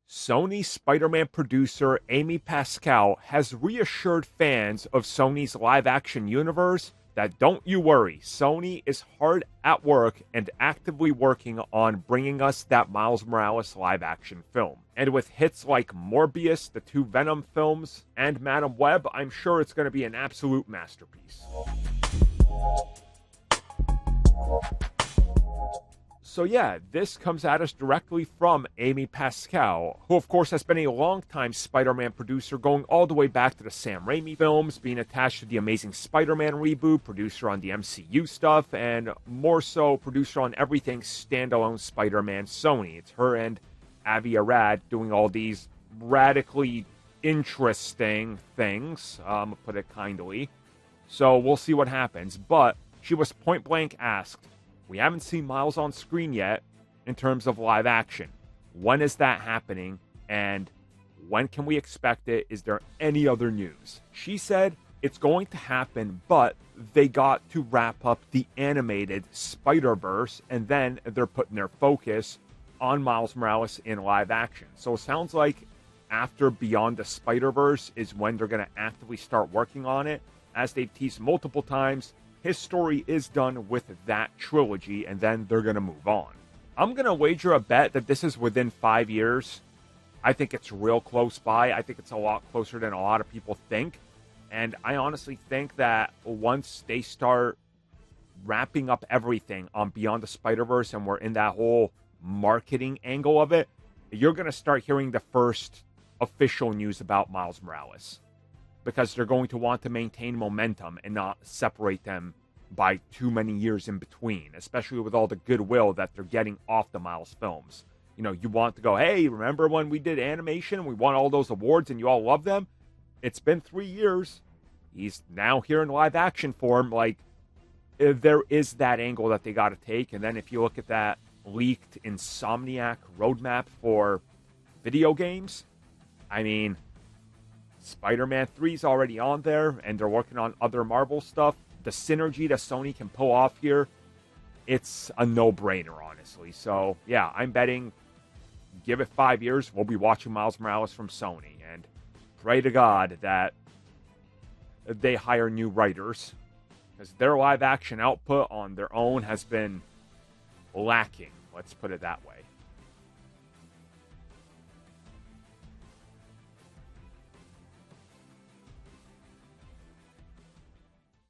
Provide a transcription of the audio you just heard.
Sony Spider-Man producer Amy Pascal has reassured fans of Sony's live-action universe that don't you worry, Sony is hard at work and actively working on bringing us that Miles Morales live-action film. And with hits like Morbius, the two Venom films, and Madam Web, I'm sure it's going to be an absolute masterpiece. So yeah, this comes at us directly from Amy Pascal, who of course has been a long-time Spider-Man producer going all the way back to the Sam Raimi films, being attached to the Amazing Spider-Man reboot, producer on the MCU stuff, and more so producer on everything standalone Spider-Man Sony. It's her and Avi Arad doing all these radically interesting things, put it kindly. So we'll see what happens, but she was point-blank asked, we haven't seen Miles on screen yet in terms of live action. When is that happening? And when can we expect it? Is there any other news? She said it's going to happen, but they got to wrap up the animated Spider-Verse, and then they're putting their focus on Miles Morales in live action. So it sounds like after Beyond the Spider-Verse is when they're going to actively start working on it. As they've teased multiple times, his story is done with that trilogy, and then they're going to move on. I'm going to wager a bet that this is within 5 years. I think it's real close by. I think it's a lot closer than a lot of people think. And I honestly think that once they start wrapping up everything on Beyond the Spider-Verse and we're in that whole marketing angle of it, you're going to start hearing the first official news about Miles Morales. Because they're going to want to maintain momentum and not separate them by too many years in between, especially with all the goodwill that they're getting off the Miles films. You know, you want to go, hey, remember when we did animation, we won all those awards and you all love them? It's been 3 years. He's now here in live action form. Like, there is that angle that they got to take. And then if you look at that leaked Insomniac roadmap for video games, I mean, Spider-Man 3 is already on there, and they're working on other Marvel stuff. The synergy that Sony can pull off here, it's a no-brainer, honestly. So, yeah, I'm betting, give it 5 years, we'll be watching Miles Morales from Sony. And pray to God that they hire new writers, because their live-action output on their own has been lacking, let's put it that way.